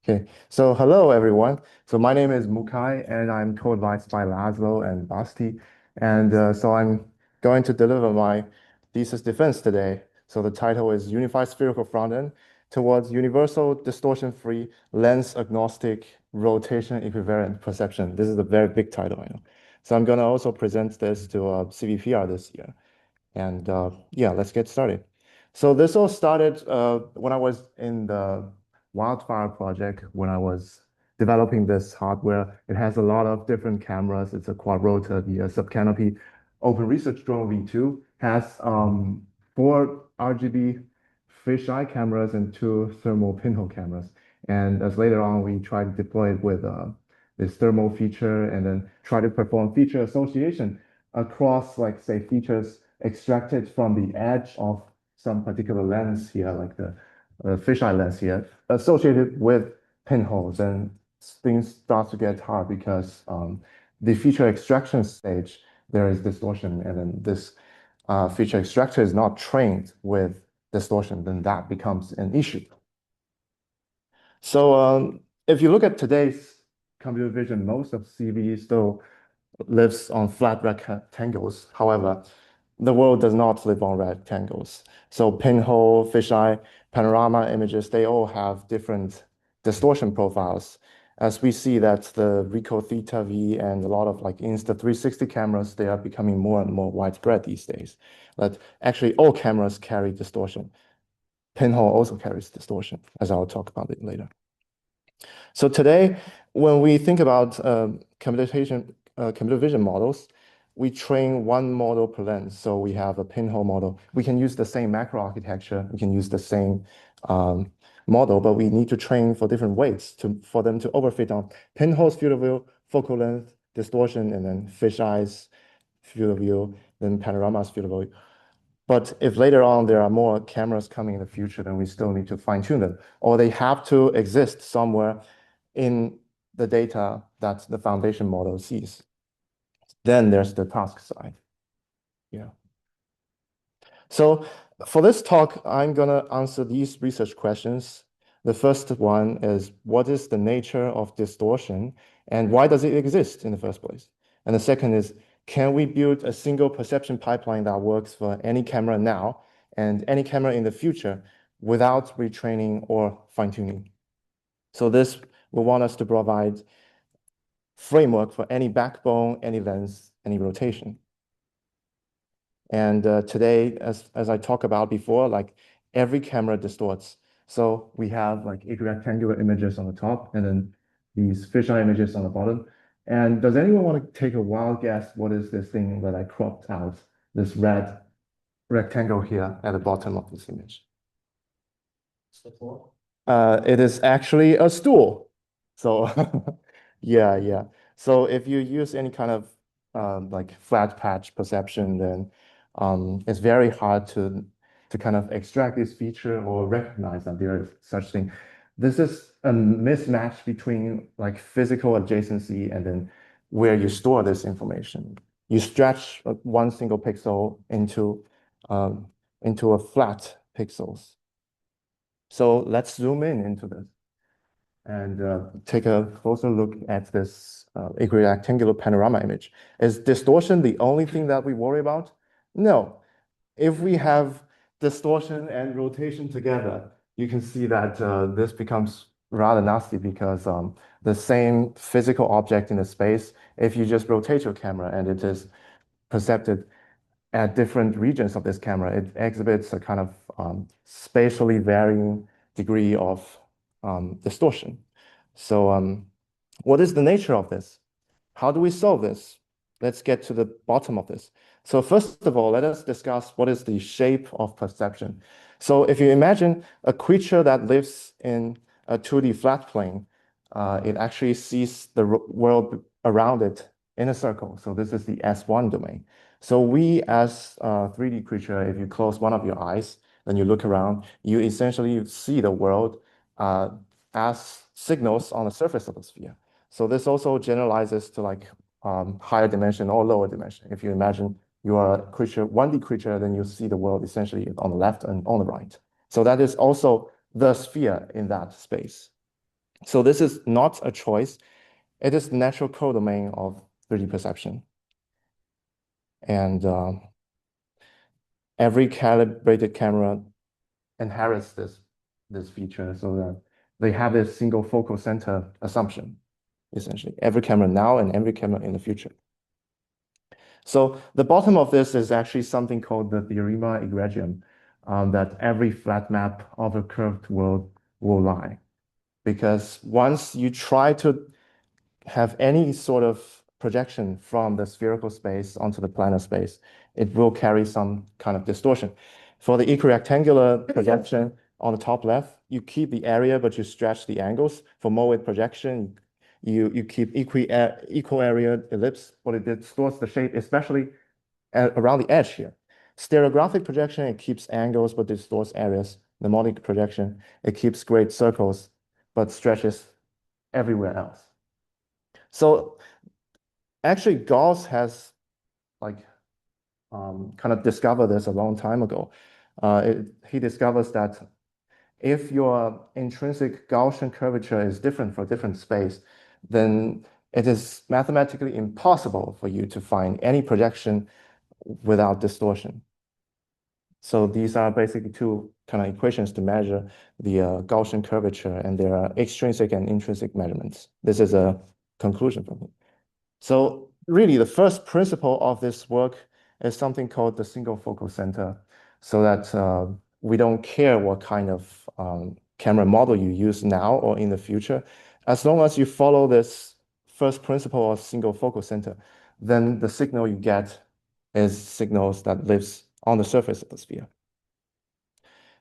Okay, so hello everyone. So my name is Mukai and I'm co-advised by Laszlo and Basti. And so I'm going to deliver my thesis defense today. So the title is Unified Spherical Frontend towards Universal Distortion-Free Lens-Agnostic Rotation-Equivariant Perception. This is a very big title, I know. So I'm going to also present this to CVPR this year. And yeah, let's get started. So this all started when I was in the Wildfire project, when I was developing this hardware. It has a lot of different cameras. It's a quad rotor. The subcanopy Open Research Drone V2 has 4 RGB fisheye cameras and 2 thermal pinhole cameras. And as later on, we tried to deploy it with this thermal feature and then try to perform feature association across, like, say, features extracted from the edge of some particular lens here, like the fisheye lens here, associated with pinholes. And things start to get hard because the feature extraction stage, there is distortion. And then this feature extractor is not trained with distortion, then that becomes an issue. So if you look at today's computer vision, most of CV still lives on flat rectangles. However, the world does not live on rectangles. So pinhole, fisheye, panorama images, they all have different distortion profiles. As we see that the Ricoh Theta V and a lot of like Insta360 cameras, they are becoming more and more widespread these days. But actually all cameras carry distortion. Pinhole also carries distortion, as I'll talk about it later. So today, when we think about computer vision models, we train one model per lens. So we have a pinhole model. We can use the same macro architecture. We can use the same model, but we need to train for different weights for them to overfit on pinhole's field of view, focal length, distortion, and then fisheye's field of view, then panorama's field of view. But if later on there are more cameras coming in the future, then we still need to fine tune them, or they have to exist somewhere in the data that the foundation model sees. Then there's the task side. Yeah. So for this talk, I'm gonna answer these research questions. The first one is, what is the nature of distortion and why does it exist in the first place? And the second is, can we build a single perception pipeline that works for any camera now and any camera in the future without retraining or fine-tuning? So this will want us to provide framework for any backbone, any lens, any rotation. And today, as I talked about before, like every camera distorts. So we have like rectangular images on the top and then these fisheye images on the bottom. And does anyone want to take a wild guess? What is this thing that I cropped out, this red rectangle here at the bottom of this image? It is actually a stool. So yeah. So if you use any kind of like flat patch perception, then it's very hard to kind of extract this feature or recognize that there is such thing. This is a mismatch between like physical adjacency and then where you store this information. You stretch one single pixel into a flat pixels. So let's zoom in into this and take a closer look at this rectangular panorama image. Is distortion the only thing that we worry about? No. If we have distortion and rotation together, you can see that this becomes rather nasty because the same physical object in the space, if you just rotate your camera and it is perceived at different regions of this camera, it exhibits a kind of spatially varying degree of distortion. So what is the nature of this? How do we solve this? Let's get to the bottom of this. So first of all, let us discuss what is the shape of perception. So if you imagine a creature that lives in a 2D flat plane, it actually sees the world around it in a circle. So this is the S1 domain. So we as a 3D creature, if you close one of your eyes, then you look around, you essentially see the world as signals on the surface of the sphere. So this also generalizes to like higher dimension or lower dimension. If you imagine you are a creature, 1D creature, then you see the world essentially on the left and on the right. So that is also the sphere in that space. So this is not a choice. It is the natural codomain of 3D perception. And every calibrated camera inherits this feature so that they have a single focal center assumption, essentially. Every camera now and every camera in the future. So the bottom of this is actually something called the Theorema Egregium, that every flat map of a curved world will lie. Because once you try to have any sort of projection from the spherical space onto the planar space, it will carry some kind of distortion. For the equirectangular projection on the top left, you keep the area, but you stretch the angles. For mode projection, you keep equal area ellipse, but it distorts the shape, especially around the edge here. Stereographic projection, it keeps angles, but distorts areas. Mnemonic projection, it keeps great circles, but stretches everywhere else. So actually, Gauss has like kind of discovered this a long time ago. He discovers that if your intrinsic Gaussian curvature is different for different space, then it is mathematically impossible for you to find any projection without distortion. So these are basically two kind of equations to measure the Gaussian curvature, and there are extrinsic and intrinsic measurements. This is a conclusion from him. So really, the first principle of this work is something called the single focal center, so that we don't care what kind of camera model you use now or in the future. As long as you follow this first principle of single focal center, then the signal you get is signals that lives on the surface of the sphere.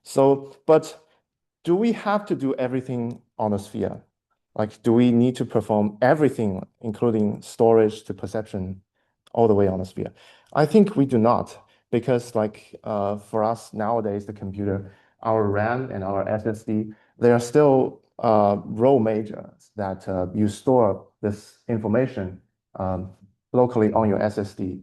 So, but do we have to do everything on a sphere? Like, do we need to perform everything, including storage to perception, all the way on a sphere? I think we do not, because like for us nowadays, the computer, our RAM and our SSD, they are still row majors that you store this information locally on your SSD.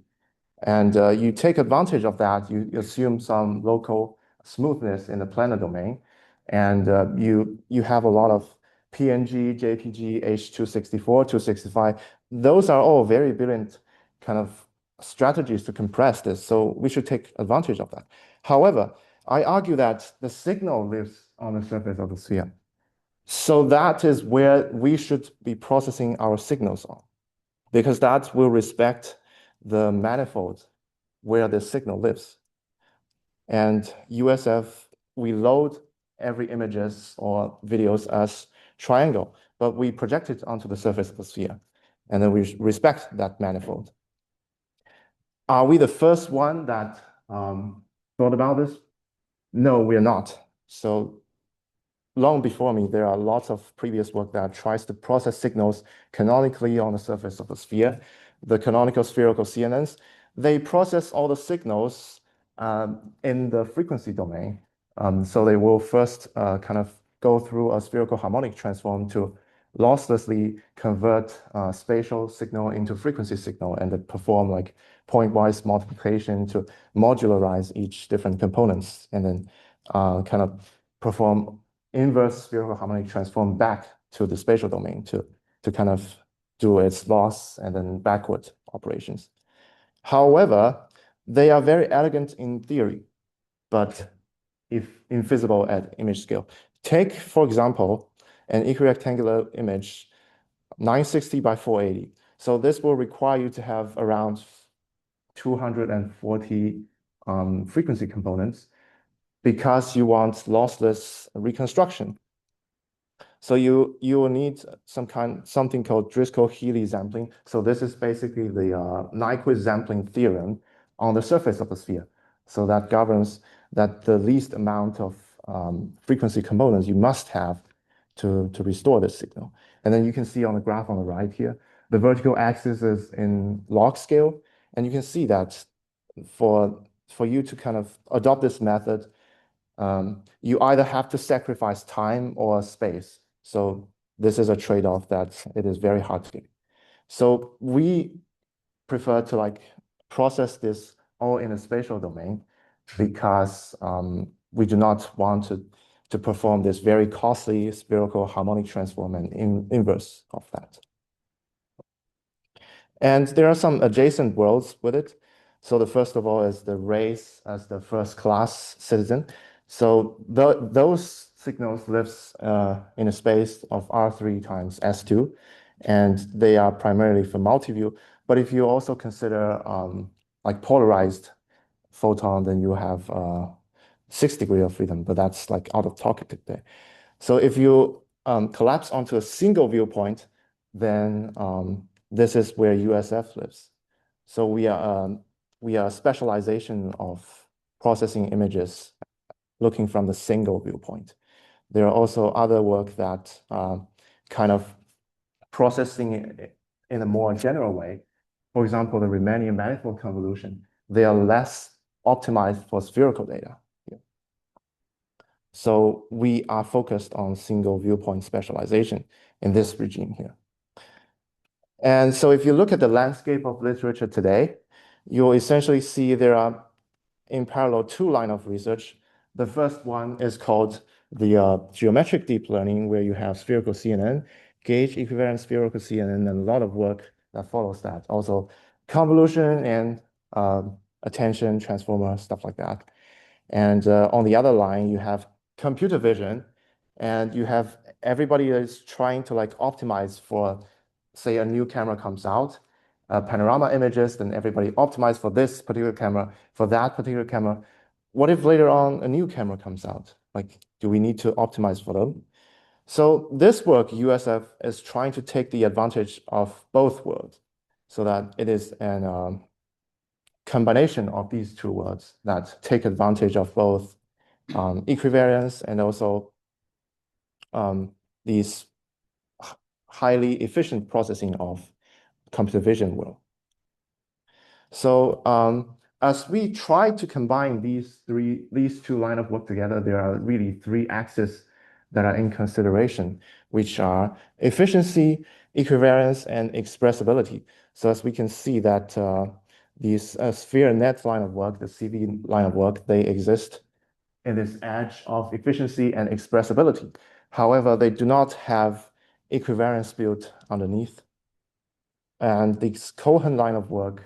And you take advantage of that. You assume some local smoothness in the planar domain, and you have a lot of PNG, JPG, H264, 265. Those are all very brilliant kind of strategies to compress this. So we should take advantage of that. However, I argue that the signal lives on the surface of the sphere. So that is where we should be processing our signals on, because that will respect the manifold where the signal lives. And USF, we load every images or videos as triangle, but we project it onto the surface of the sphere. And then we respect that manifold. Are we the first one that thought about this? No, we're not. So long before me, there are lots of previous work that tries to process signals canonically on the surface of the sphere. The canonical spherical CNNs, they process all the signals in the frequency domain. So they will first kind of go through a spherical harmonic transform to losslessly convert spatial signal into frequency signal, and then perform like point-wise multiplication to modularize each different components, and then kind of perform inverse spherical harmonic transform back to the spatial domain to kind of do its loss and then backward operations. However, they are very elegant in theory, but if infeasible at image scale. Take, for example, an equirectangular image, 960 by 480. So this will require you to have around 240 frequency components, because you want lossless reconstruction. So you will need something called Driscoll-Healy sampling. So this is basically the Nyquist sampling theorem on the surface of the sphere. So that governs that the least amount of frequency components you must have to restore this signal. And then you can see on the graph on the right here, the vertical axis is in log scale. And you can see that for you to kind of adopt this method, you either have to sacrifice time or space. So this is a trade-off that it is very hard to get. So we prefer to like process this all in a spatial domain, because we do not want to to perform this very costly spherical harmonic transform and inverse of that. And there are some adjacent worlds with it. So the first of all is the race as the first class citizen. So those signals lives in a space of R3 times S2, and they are primarily for multi-view. But if you also consider like polarized photon, then you have 6 degrees of freedom, but that's like out of topic today. So if you collapse onto a single viewpoint, then this is where USF lives. So we are a specialization of processing images looking from the single viewpoint. There are also other work that kind of processing it in a more general way. For example, the Riemannian manifold convolution, they are less optimized for spherical data. So we are focused on single viewpoint specialization in this regime here. And so if you look at the landscape of literature today, you'll essentially see there are in parallel 2 lines of research. The first one is called the geometric deep learning, where you have spherical CNN, gauge equivariant spherical CNN, and a lot of work that follows that. Also convolution and attention transformer, stuff like that. And on the other line, you have computer vision, and you have everybody is trying to like optimize for, say, a new camera comes out, panorama images, then everybody optimize for this particular camera, for that particular camera. What if later on a new camera comes out? Like, do we need to optimize for them? So this work, USF, is trying to take the advantage of both worlds so that it is an combination of these 2 worlds that take advantage of both equivariance and also these highly efficient processing of computer vision world. So as we try to combine these 2 lines of work together, there are really 3 axes that are in consideration, which are efficiency, equivariance, and expressibility. So as we can see that these sphere net line of work, the CV line of work, they exist in this edge of efficiency and expressibility. However, they do not have equivariance built underneath. And this Cohen line of work,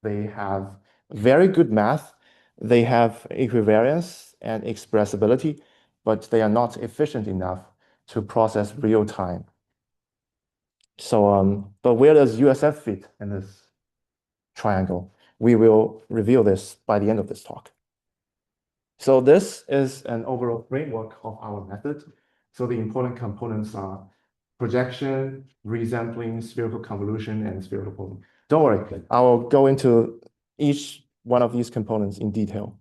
they have very good math, they have equivariance and expressibility, but they are not efficient enough to process real time. So, but where does USF fit in this triangle? We will reveal this by the end of this talk. So this is an overall framework of our method. So the important components are projection, resampling, spherical convolution, and spherical pooling. Don't worry, I will go into each one of these components in detail.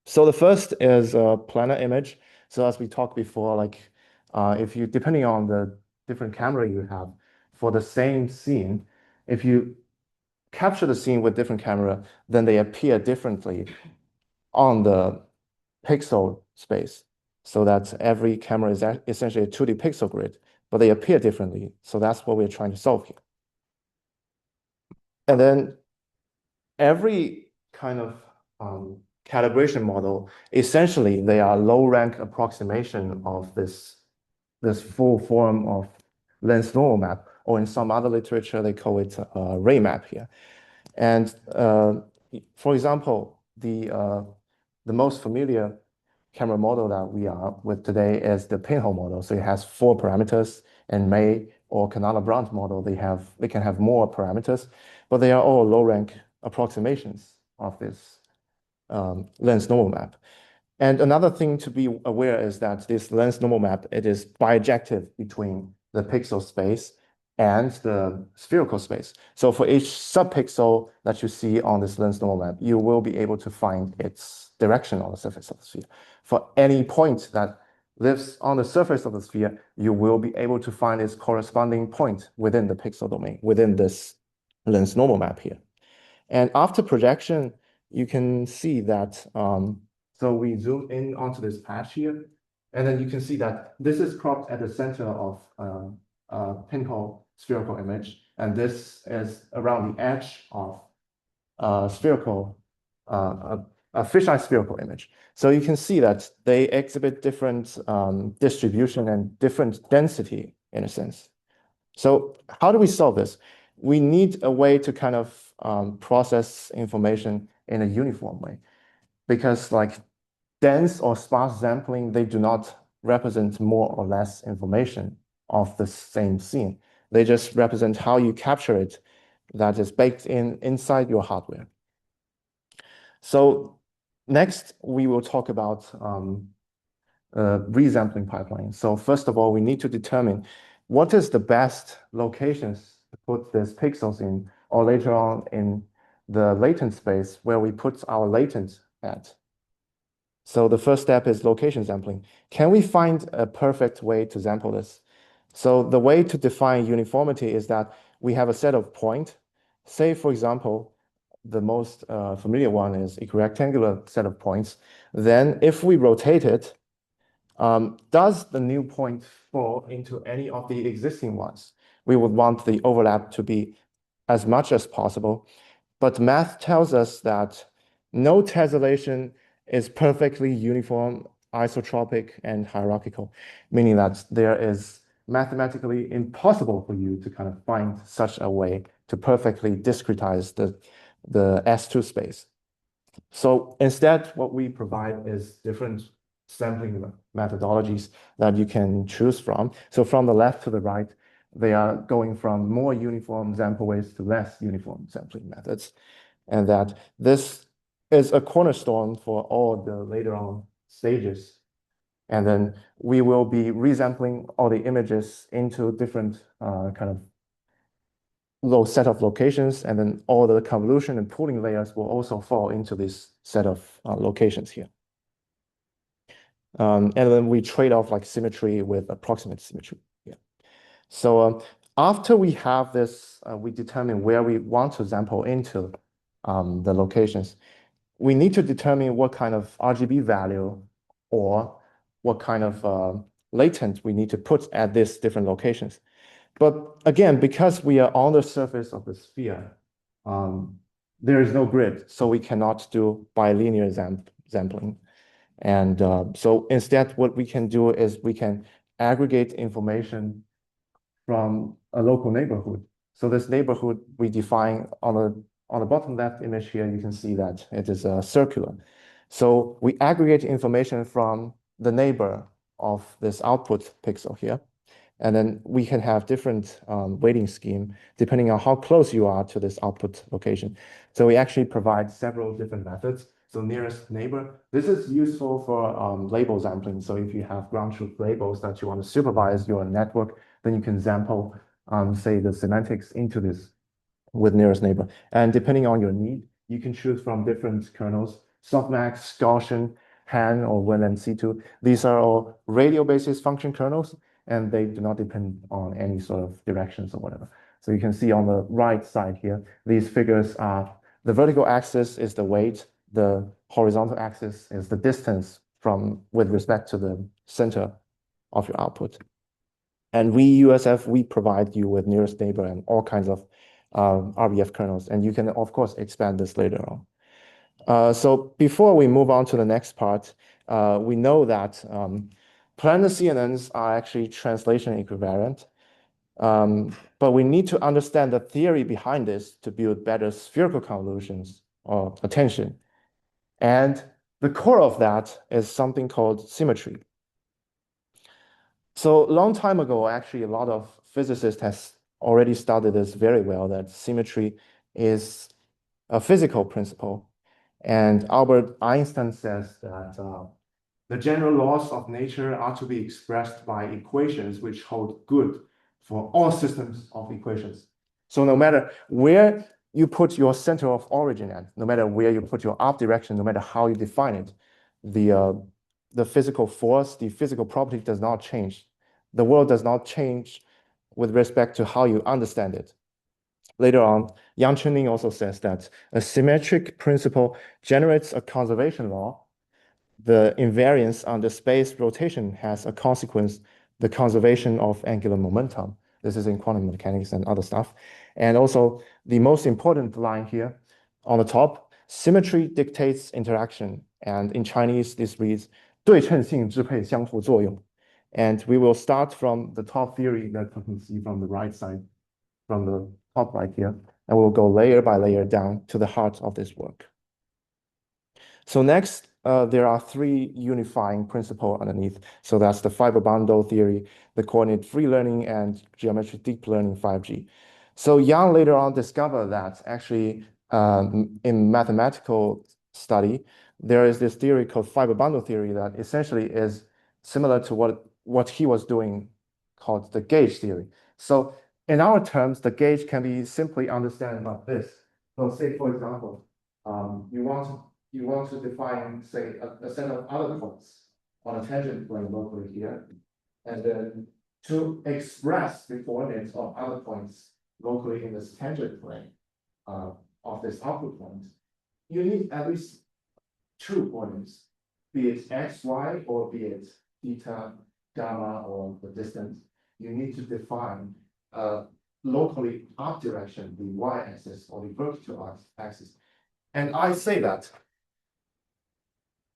So the first is a planar image. So as we talked before, like if you, depending on the different camera you have, for the same scene, if you capture the scene with different camera, then they appear differently on the pixel space. So that every camera is essentially a 2D pixel grid, but they appear differently. So that's what we're trying to solve here. And then every kind of calibration model, essentially they are low rank approximation of this full form of lens normal map, or in some other literature, they call it ray map here. And for example, the most familiar camera model that we are with today is the pinhole model. So it has 4 parameters, and May or Canala-Brandt model, they can have more parameters, but they are all low rank approximations of this lens normal map. And another thing to be aware is that this lens normal map, it is bijective between the pixel space and the spherical space. So for each subpixel that you see on this lens normal map, you will be able to find its direction on the surface of the sphere. For any point that lives on the surface of the sphere, you will be able to find its corresponding point within the pixel domain, within this lens normal map here. And after projection, you can see that, so we zoom in onto this patch here, and then you can see that this is cropped at the center of pinhole spherical image, and this is around the edge of spherical a fisheye spherical image. So you can see that they exhibit different distribution and different density in a sense. So how do we solve this? We need a way to kind of process information in a uniform way, because like dense or sparse sampling, they do not represent more or less information of the same scene. They just represent how you capture it that is baked inside your hardware. So next, we will talk about resampling pipeline. So first of all, we need to determine what is the best locations to put these pixels in, or later on in the latent space where we put our latent at. So the first step is location sampling. Can we find a perfect way to sample this? So the way to define uniformity is that we have a set of points. Say, for example, the most familiar one is a rectangular set of points. Then if we rotate it, does the new point fall into any of the existing ones? We would want the overlap to be as much as possible. But math tells us that no tessellation is perfectly uniform, isotropic, and hierarchical, meaning that there is mathematically impossible for you to kind of find such a way to perfectly discretize the S2 space. So instead, what we provide is different sampling methodologies that you can choose from. So from the left to the right, they are going from more uniform sample ways to less uniform sampling methods. And that this is a cornerstone for all the later on stages. And then we will be resampling all the images into different kind of low set of locations, and then all the convolution and pooling layers will also fall into this set of locations here. And then we trade off like symmetry with approximate symmetry. Yeah. So after we have this, we determine where we want to sample into the locations. We need to determine what kind of RGB value or what kind of latent we need to put at these different locations. But again, because we are on the surface of the sphere, there is no grid, so we cannot do bilinear sampling. And so instead, what we can do is we can aggregate information from a local neighborhood. So this neighborhood we define on the bottom left image here, you can see that it is circular. So we aggregate information from the neighbor of this output pixel here. And then we can have different weighting scheme depending on how close you are to this output location. So we actually provide several different methods. So nearest neighbor, this is useful for label sampling. So if you have ground truth labels that you want to supervise your network, then you can sample, say, the semantics into this with nearest neighbor. And depending on your need, you can choose from different kernels, softmax, Gaussian, Han, or WinLNC2. These are all radial basis function kernels, and they do not depend on any sort of directions or whatever. So you can see on the right side here, these figures are, the vertical axis is the weight, the horizontal axis is the distance with respect to the center of your output. And we provide you with nearest neighbor and all kinds of RBF kernels, and you can, of course, expand this later on. So before we move on to the next part, we know that planar CNNs are actually translation equivariant, but we need to understand the theory behind this to build better spherical convolutions or attention. And the core of that is something called symmetry. So a long time ago, actually, a lot of physicists has already studied this very well, that symmetry is a physical principle. And Albert Einstein says that the general laws of nature are to be expressed by equations which hold good for all systems of equations. So no matter where you put your center of origin at, no matter where you put your up direction, no matter how you define it, the physical force, the physical property does not change. The world does not change with respect to how you understand it. Later on, Yang Chunning also says that a symmetric principle generates a conservation law. The invariance on the space rotation has a consequence, the conservation of angular momentum. This is in quantum mechanics and other stuff. And also the most important line here on the top Symmetry dictates interaction, and in Chinese, this reads 对称性支配相互作用. And we will start from the top theory that you can see from the right side, from the top right here, and we'll go layer by layer down to the heart of this work. So next, there are three unifying principles underneath. So that's the fiber bundle theory, the coordinate-free learning, and geometric deep learning 5G. So Yang later on discovered that actually in mathematical study, there is this theory called fiber bundle theory that essentially is similar to what he was doing called the gauge theory. So in our terms, the gauge can be simply understood like this. So say, for example, you want to define, say, a set of other points on a tangent plane locally here, and then to express the coordinates of other points locally in this tangent plane of this output point, you need at least two coordinates, be it x, y, or be it theta, gamma, or the distance. You need to define locally up direction, the y-axis or the vertical axis. And I say that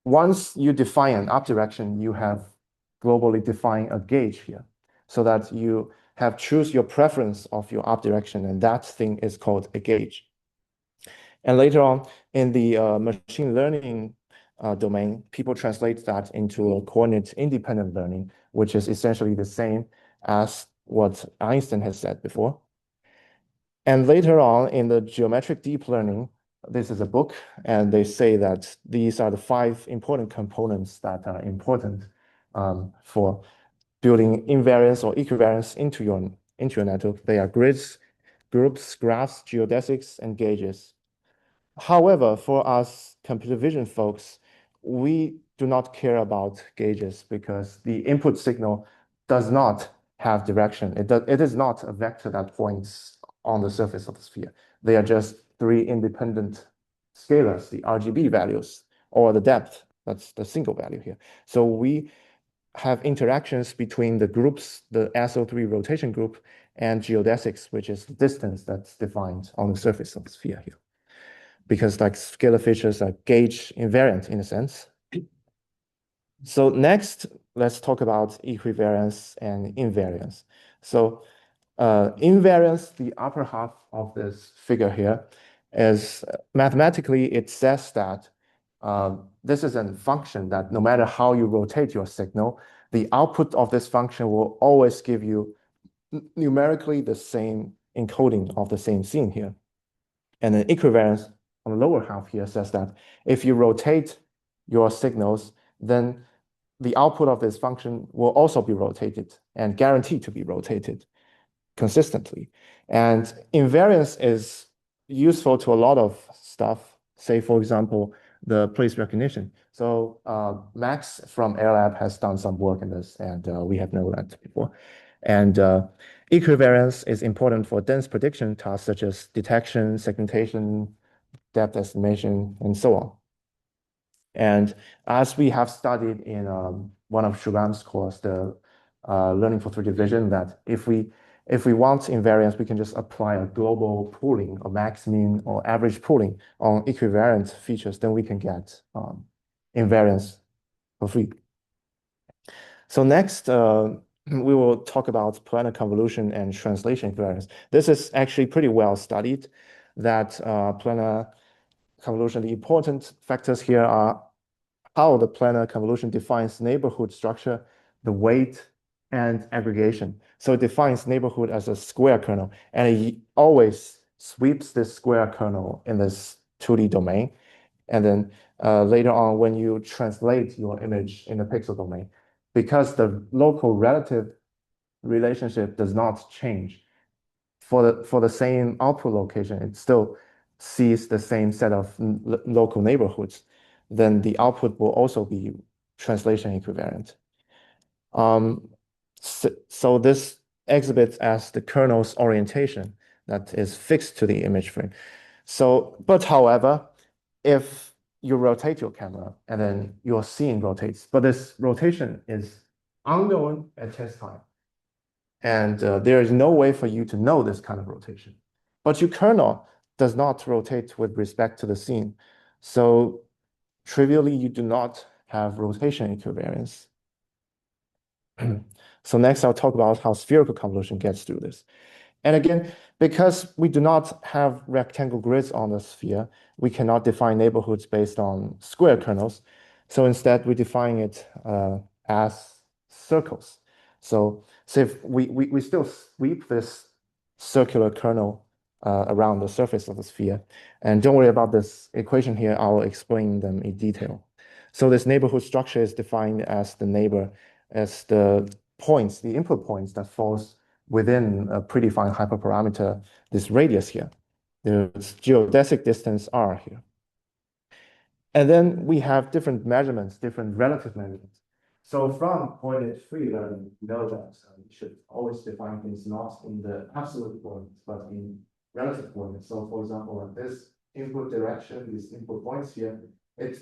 once you define an up direction, you have globally defined a gauge here, so that you have choose your preference of your up direction, and that thing is called a gauge. And later on in the machine learning domain, people translate that into a coordinate independent learning, which is essentially the same as what Einstein has said before. And later on in the geometric deep learning, this is a book, and they say that these are the 5 important components that are important for building invariance or equivariance into your network. They are grids, groups, graphs, geodesics, and gauges. However, for us computer vision folks, we do not care about gauges because the input signal does not have direction. It is not a vector that points on the surface of the sphere. They are just 3 independent scalars, the RGB values, or the depth, that's the single value here. So we have interactions between the groups, the SO3 rotation group, and geodesics, which is the distance that's defined on the surface of the sphere here. Because like scalar features are gauge invariant in a sense. So next, let's talk about equivariance and invariance. So invariance, the upper half of this figure here, is mathematically, it says that this is a function that no matter how you rotate your signal, the output of this function will always give you numerically the same encoding of the same scene here. And then equivariance on the lower half here says that if you rotate your signals, then the output of this function will also be rotated and guaranteed to be rotated consistently. And invariance is useful to a lot of stuff. Say, for example, the place recognition. So Max from AirLab has done some work in this, and we have known that before. And equivariance is important for dense prediction tasks such as detection, segmentation, depth estimation, and so on. And as we have studied in one of Shubham's course, the learning for 3D vision, that if we want invariance, we can just apply a global pooling, or max, mean, or average pooling on equivariant features, then we can get invariance for free. So next, we will talk about planar convolution and translation equivariance. This is actually pretty well studied, that planar convolution, the important factors here are how the planar convolution defines neighborhood structure, the weight, and aggregation. So it defines neighborhood as a square kernel, and it always sweeps this square kernel in this 2D domain. And then later on, when you translate your image in the pixel domain, because the local relative relationship does not change for the same output location, it still sees the same set of local neighborhoods, then the output will also be translation equivariant. So this exhibits as the kernel's orientation that is fixed to the image frame. So, but however, if you rotate your camera and then your scene rotates, but this rotation is unknown at test time, and there is no way for you to know this kind of rotation. But your kernel does not rotate with respect to the scene. So trivially, you do not have rotation equivariance. So next, I'll talk about how spherical convolution gets through this. And again, because we do not have rectangle grids on the sphere, we cannot define neighborhoods based on square kernels. So instead, we define it as circles. So if we still sweep this circular kernel around the surface of the sphere. And don't worry about this equation here. I'll explain them in detail. So this neighborhood structure is defined as the neighbor, as the points, the input points that falls within a predefined hyperparameter, this radius here. There's geodesic distance R here. And then we have different measurements, different relative measurements. So from coordinate free learning, you know that you should always define things not in the absolute coordinates, but in relative coordinates. So for example, this input direction, these input points here, it's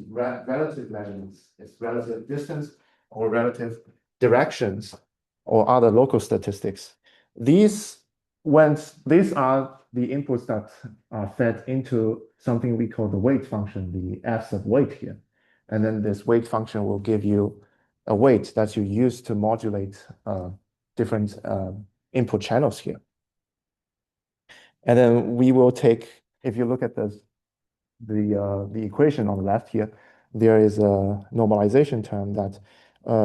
relative measurements, it's relative distance or relative directions or other local statistics. These are the inputs that are fed into something we call the weight function, the f sub weight here. And then this weight function will give you a weight that you use to modulate different input channels here. And then we will take, if you look at the equation on the left here, there is a normalization term that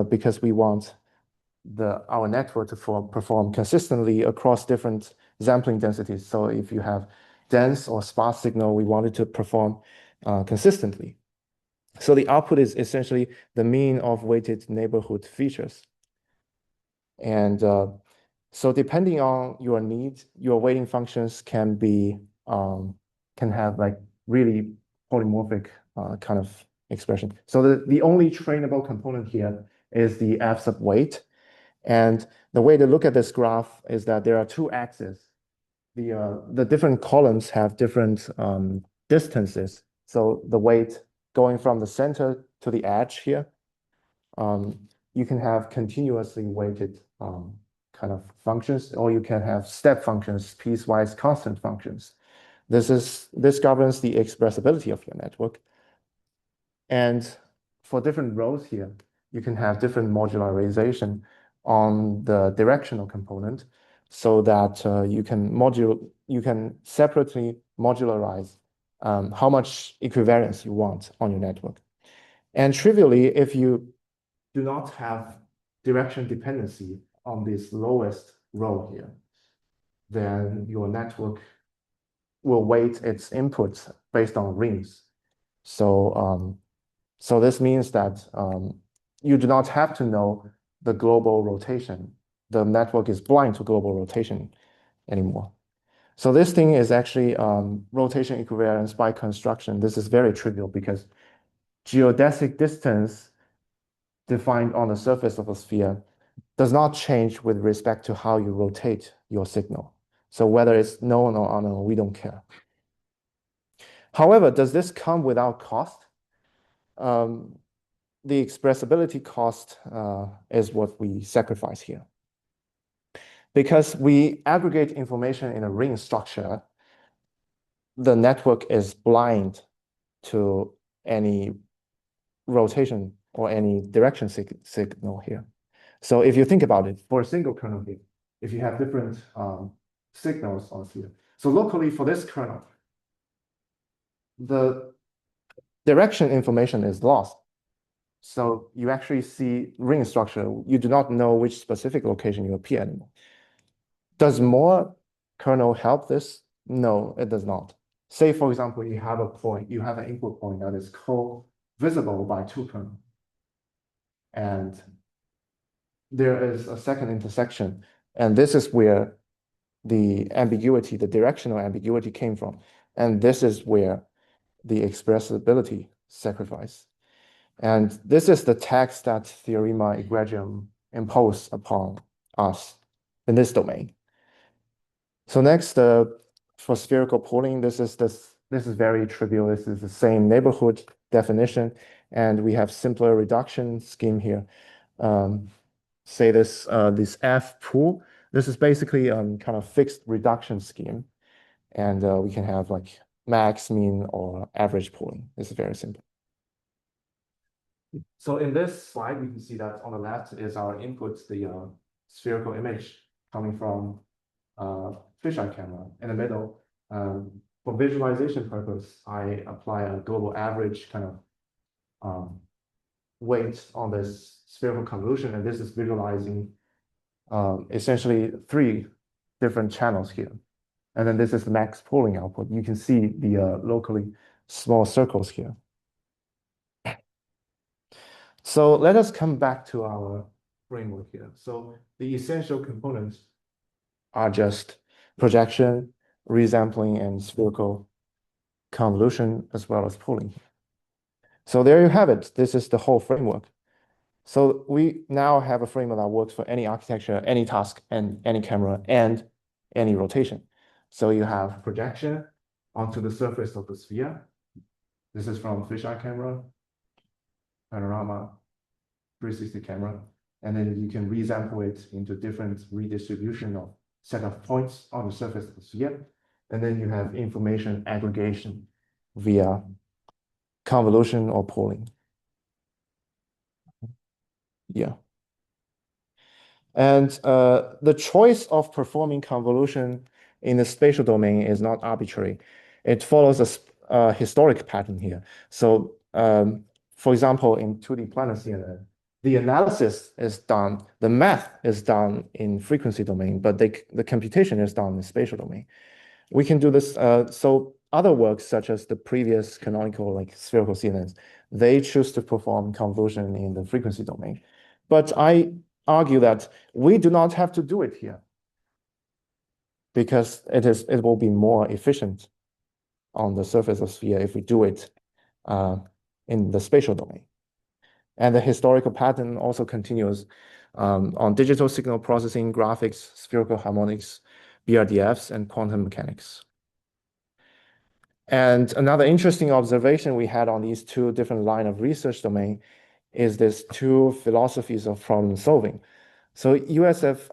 because we want our network to perform consistently across different sampling densities. So if you have dense or sparse signal, we want it to perform consistently. So the output is essentially the mean of weighted neighborhood features. And so depending on your needs, your weighting functions can have like really polymorphic kind of expression. So the only trainable component here is the f sub weight. And the way to look at this graph is that there are two axes. The different columns have different distances. So the weight going from the center to the edge here, you can have continuously weighted kind of functions, or you can have step functions, piecewise constant functions. This governs the expressibility of your network. And for different rows here, you can have different modularization on the directional component so that you can separately modularize how much equivariance you want on your network. And trivially, if you do not have direction dependency on this lowest row here, then your network will weight its inputs based on rings. So this means that you do not have to know the global rotation. The network is blind to global rotation anymore. So this thing is actually rotation equivariance by construction. This is very trivial because geodesic distance defined on the surface of a sphere does not change with respect to how you rotate your signal. So whether it's known or unknown, we don't care. However, does this come without cost? The expressibility cost is what we sacrifice here. Because we aggregate information in a ring structure, the network is blind to any rotation or any direction signal here. So if you think about it, for a single kernel here, if you have different signals on here, so locally for this kernel, the direction information is lost. So you actually see ring structure. You do not know which specific location you appear anymore. Does more kernel help this? No, it does not. Say, for example, you have an input point that is co-visible by two kernels. And there is a second intersection. And this is where the ambiguity, the directional ambiguity came from. And this is where the expressibility sacrifice. And this is the tax that Theorema Egregium imposed upon us in this domain. So next, for spherical pooling, this is very trivial. This is the same neighborhood definition, and we have simpler reduction scheme here. Say this F pool. This is basically kind of fixed reduction scheme, and we can have like max, mean, or average pooling. This is very simple. So in this slide, we can see that on the left is our input, the spherical image coming from fisheye camera. In the middle, for visualization purpose, I apply a global average kind of weight on this spherical convolution, and this is visualizing essentially 3 different channels here. And then this is the max pooling output. You can see the locally small circles here. So let us come back to our framework here. So the essential components are just projection, resampling, and spherical convolution, as well as pooling. So there you have it. This is the whole framework. So we now have a framework that works for any architecture, any task, and any camera, and any rotation. So you have projection onto the surface of the sphere. This is from fisheye camera, panorama, 360 camera. And then you can resample it into different redistribution of set of points on the surface of the sphere. And then you have information aggregation via convolution or pooling. Yeah. And the choice of performing convolution in the spatial domain is not arbitrary. It follows a historic pattern here. So for example, in 2D planar CNN, the analysis is done, the math is done in frequency domain, but the computation is done in spatial domain. We can do this. So other works, such as the previous canonical, like spherical CNNs, they choose to perform convolution in the frequency domain. But I argue that we do not have to do it here because it will be more efficient on the surface of sphere if we do it in the spatial domain. And the historical pattern also continues on digital signal processing, graphics, spherical harmonics, BRDFs, and quantum mechanics. And another interesting observation we had on these 2 different line of research domain is this 2 philosophies of problem solving. So USF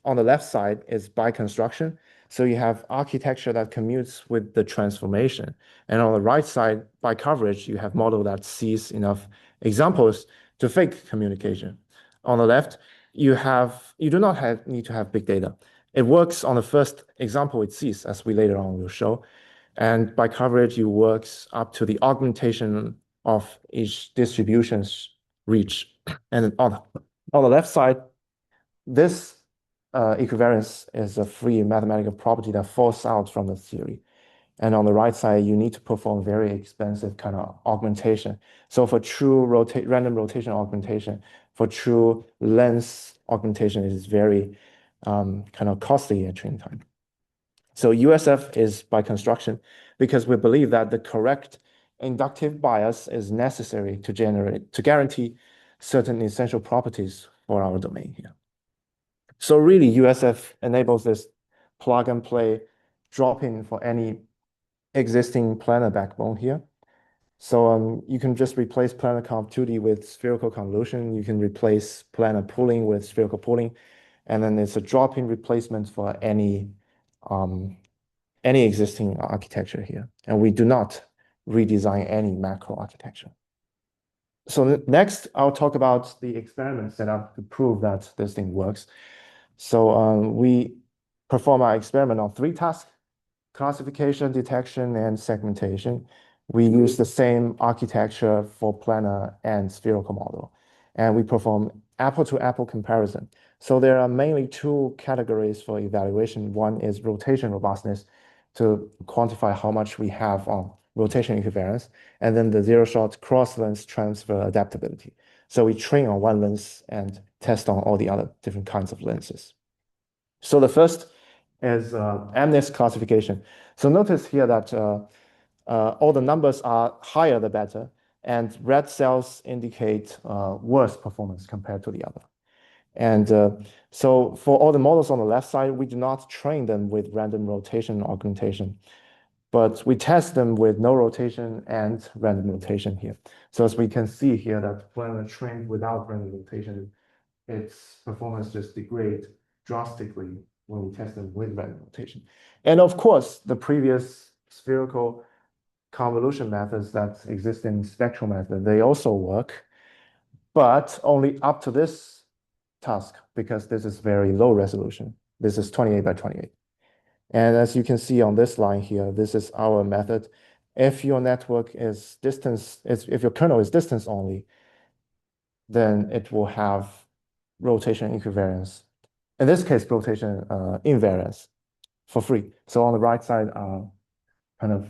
on the left side is by construction. So you have architecture that commutes with the transformation. And on the right side, by coverage, you have model that sees enough examples to fake communication. On the left, you do not need to have big data. It works on the first example it sees, as we later on will show. And by coverage, it works up to the augmentation of each distribution's reach. And on the left side, this equivariance is a free mathematical property that falls out from the theory. And on the right side, you need to perform very expensive kind of augmentation. So for true random rotation augmentation, for true lens augmentation, it is very kind of costly at training time. So USF is by construction because we believe that the correct inductive bias is necessary to guarantee certain essential properties for our domain here. So really, USF enables this plug and play drop-in for any existing planar backbone here. So you can just replace planar conv 2D with spherical convolution. You can replace planar pooling with spherical pooling. And then it's a drop-in replacement for any existing architecture here. And we do not redesign any macro architecture. So next, I'll talk about the experiment set up to prove that this thing works. So we perform our experiment on 3 tasks: classification, detection, and segmentation. We use the same architecture for planar and spherical model. And we perform apple-to-apple comparison. So there are mainly 2 categories for evaluation. One is rotation robustness to quantify how much we have on rotation equivariance, and then the zero-shot cross-lens transfer adaptability. So we train on one lens and test on all the other different kinds of lenses. So the first is MNIST classification. So notice here that all the numbers are higher the better, and red cells indicate worse performance compared to the other. And so for all the models on the left side, we do not train them with random rotation augmentation, but we test them with no rotation and random rotation here. So as we can see here that planar trained without random rotation, its performance just degrades drastically when we test them with random rotation. And of course, the previous spherical convolution methods that exist in spectral method, they also work, but only up to this task because this is very low resolution. This is 28 by 28. And as you can see on this line here, this is our method. If your network is distance, if your kernel is distance only, then it will have rotation equivariance. In this case, rotation invariance for free. So on the right side are kind of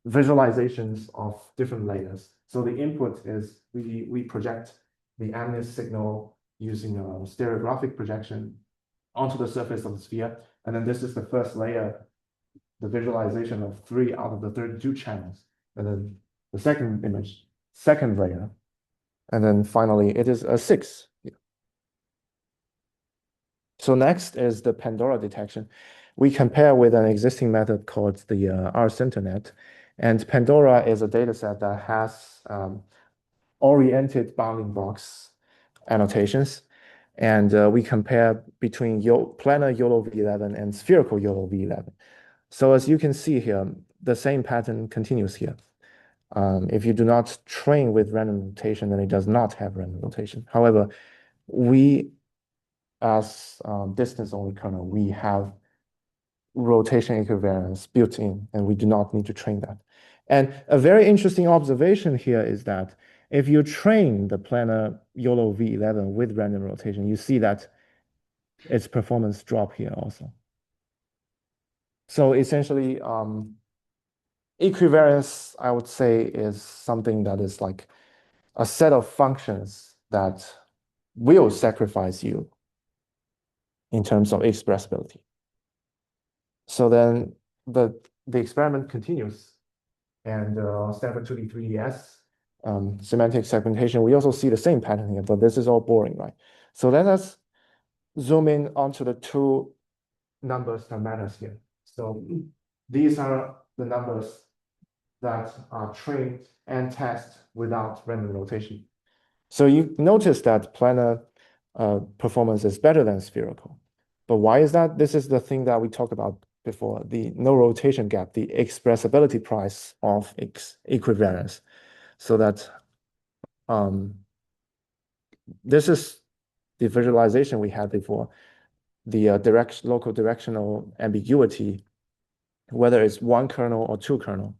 visualizations of different layers. So the input is we project the MNIST signal using a stereographic projection onto the surface of the sphere. And then this is the first layer, the visualization of 3 out of the 32 channels. And then the second image, second layer. And then finally, it is a 6. So next is the Pandora detection. We compare with an existing method called the RCinternet. And Pandora is a dataset that has oriented bounding box annotations. And we compare between planar YOLO V11 and spherical YOLO V11. So as you can see here, the same pattern continues here. If you do not train with random rotation, then it does not have random rotation. However, we, as distance-only kernel, we have rotation equivariance built in, and we do not need to train that. And a very interesting observation here is that if you train the planar YOLO V11 with random rotation, you see that its performance drop here also. So essentially, equivariance, I would say, is something that is like a set of functions that will sacrifice you in terms of expressibility. So then the experiment continues, and Stanford 2D3DS semantic segmentation, we also see the same pattern here, but this is all boring, right? So let us zoom in onto the 2 numbers that matters here. So these are the numbers that are trained and tested without random rotation. So you notice that planar performance is better than spherical. But why is that? This is the thing that we talked about before, the no rotation gap, the expressibility price of equivariance. So that this is the visualization we had before, the local directional ambiguity, whether it's 1 kernel or 2 kernel.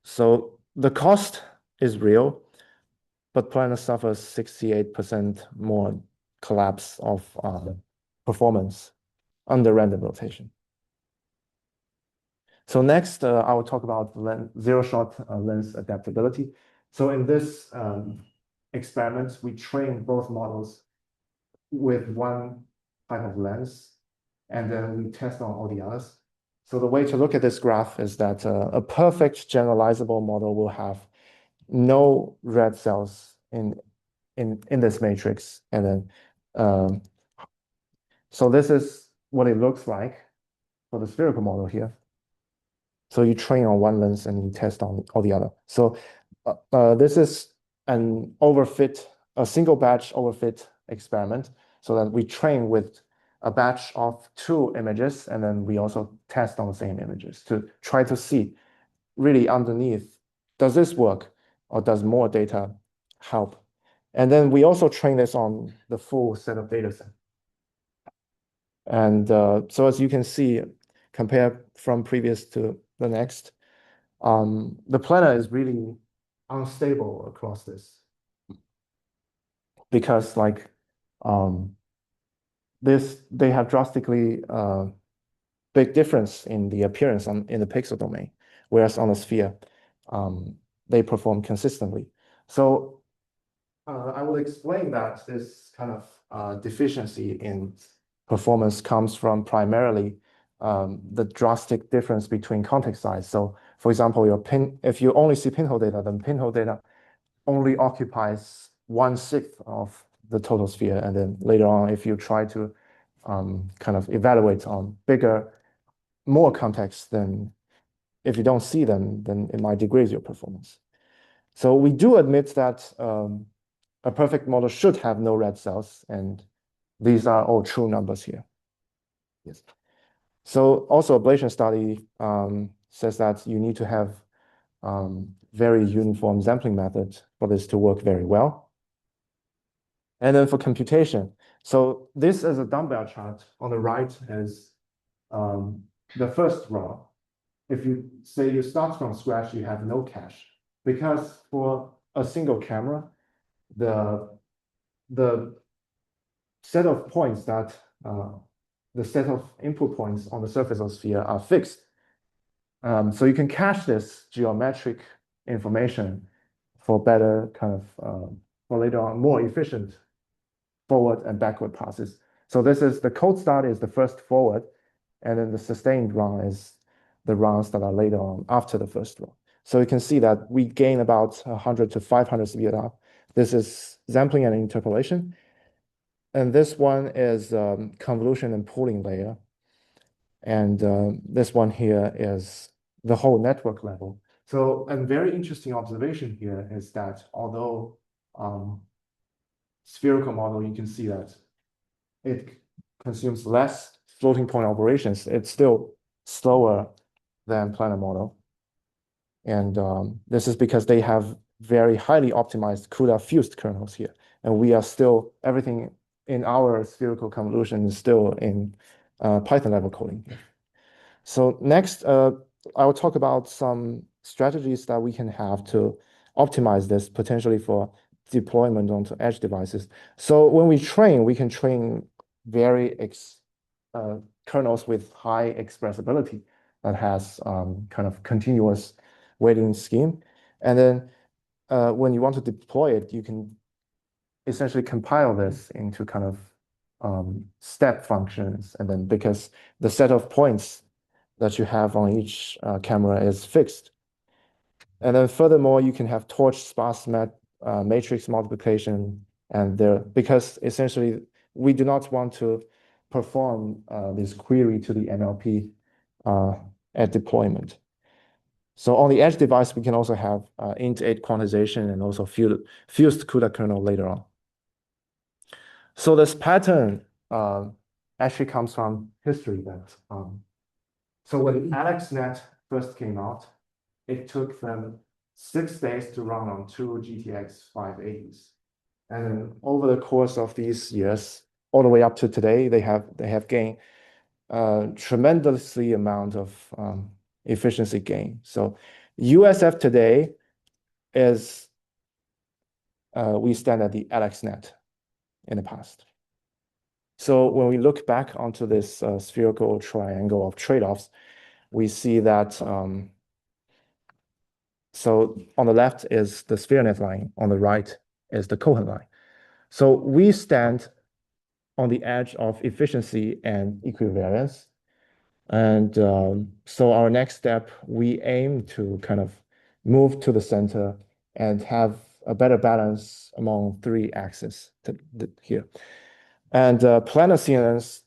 So the cost is real, but planar suffers 68% more collapse of performance under random rotation. So next, I will talk about zero-shot lens adaptability. So in this experiment, we train both models with one type of lens, and then we test on all the others. So the way to look at this graph is that a perfect generalizable model will have no red cells in this matrix, and then so this is what it looks like for the spherical model here. So you train on one lens and you test on all the other. So this is an overfit, a single batch overfit experiment, so that we train with a batch of 2 images, and then we also test on the same images to try to see really underneath, does this work or does more data help? And then we also train this on the full set of data set. And so as you can see, compare from previous to the next, the planar is really unstable across this, because like they have drastically big difference in the appearance in the pixel domain, whereas on the sphere, they perform consistently. So I will explain that this kind of deficiency in performance comes from primarily the drastic difference between context size. So for example, if you only see pinhole data, then pinhole data only occupies 1/6 of the total sphere. And then later on, if you try to kind of evaluate on bigger, more context, then if you don't see them, then it might degrade your performance. So we do admit that a perfect model should have no red cells, and these are all true numbers here. Yes. So also ablation study says that you need to have very uniform sampling method for this to work very well. And then for computation, so this is a dumbbell chart. On the right is the first row. If you say you start from scratch, you have no cache. Because for a single camera, the set of points that the set of input points on the surface of the sphere are fixed. So you can cache this geometric information for better kind of for later on more efficient forward and backward passes. So this is the cold start is the first forward, and then the sustained run is the runs that are later on after the first run. So you can see that we gain about 100 to 500 speed up. This is sampling and interpolation. And this one is convolution and pooling layer. And this one here is the whole network level. So a very interesting observation here is that although spherical model, you can see that it consumes less floating point operations. It's still slower than planar model. And this is because they have very highly optimized CUDA fused kernels here. And we are still, everything in our spherical convolution is still in Python level coding. So next, I will talk about some strategies that we can have to optimize this potentially for deployment onto edge devices. So when we train, we can train very kernels with high expressibility that has kind of continuous weighting scheme. And then when you want to deploy it, you can essentially compile this into kind of step functions. And then because the set of points that you have on each camera is fixed. And then furthermore, you can have torch sparse matrix multiplication. And because essentially we do not want to perform this query to the NLP at deployment. So on the edge device, we can also have int8 quantization and also fused CUDA kernel later on. So this pattern actually comes from history that so when AlexNet first came out, it took them 6 days to run on 2 GTX 580s. And then over the course of these years, all the way up to today, they have gained tremendously amount of efficiency gain. So USF today is we stand at the AlexNet in the past. So when we look back onto this spherical triangle of trade-offs, we see that so on the left is the SphereNet line, on the right is the Cohen line. So we stand on the edge of efficiency and equivariance. And so our next step, we aim to kind of move to the center and have a better balance among 3 axes here. And planar CNNs,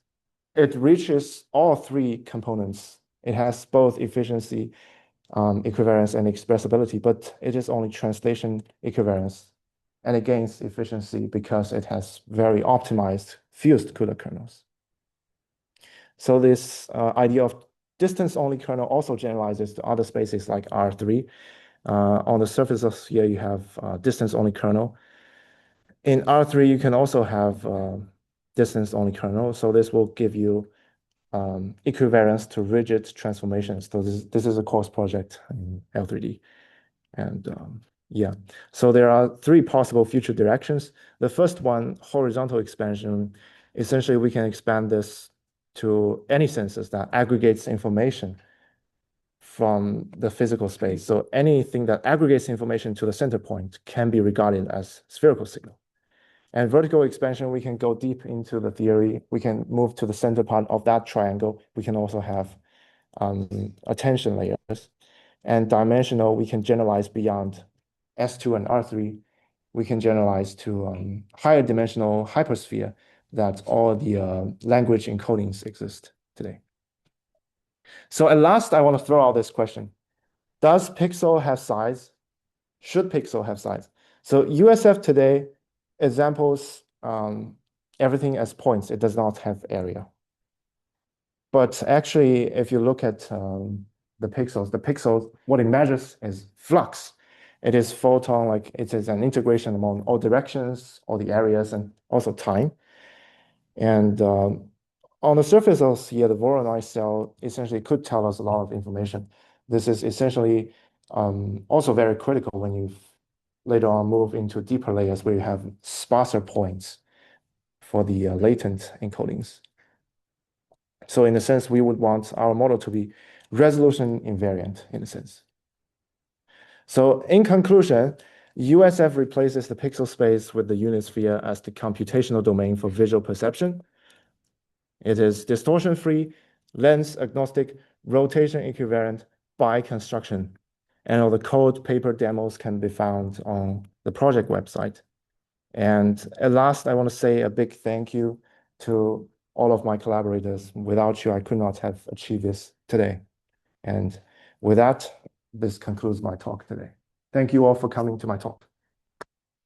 it reaches all 3 components. It has both efficiency, equivariance, and expressibility, but it is only translation equivariance. And it gains efficiency because it has very optimized fused CUDA kernels. So this idea of distance-only kernel also generalizes to other spaces like R3. On the surface of here, you have distance-only kernel. In R3, you can also have distance-only kernel. So this will give you equivariance to rigid transformations. So this is a course project in L3D. And yeah, so there are 3 possible future directions. The first one, horizontal expansion. Essentially, we can expand this to any sensors that aggregates information from the physical space. So anything that aggregates information to the center point can be regarded as spherical signal. And vertical expansion, we can go deep into the theory. We can move to the center part of that triangle. We can also have attention layers. And dimensional, we can generalize beyond S2 and R3. We can generalize to higher dimensional hypersphere that all the language encodings exist today. So at last, I want to throw out this question. Does pixel have size? Should pixel have size? So USF today examples everything as points. It does not have area. But actually, if you look at the pixels. The pixels, what it measures is flux. It is photon, like it is an integration among all directions, all the areas, and also time. And on the surface of here, the Voronoi cell essentially could tell us a lot of information. This is essentially also very critical when you later on move into deeper layers where you have sparser points for the latent encodings. So in a sense, we would want our model to be resolution invariant in a sense. So in conclusion, USF replaces the pixel space with the unit sphere as the computational domain for visual perception. It is distortion-free, lens-agnostic, rotation-equivariant by construction. And all the code paper demos can be found on the project website. And at last, I want to say a big thank you to all of my collaborators. Without you, I could not have achieved this today. And with that, this concludes my talk today. Thank you all for coming to my talk.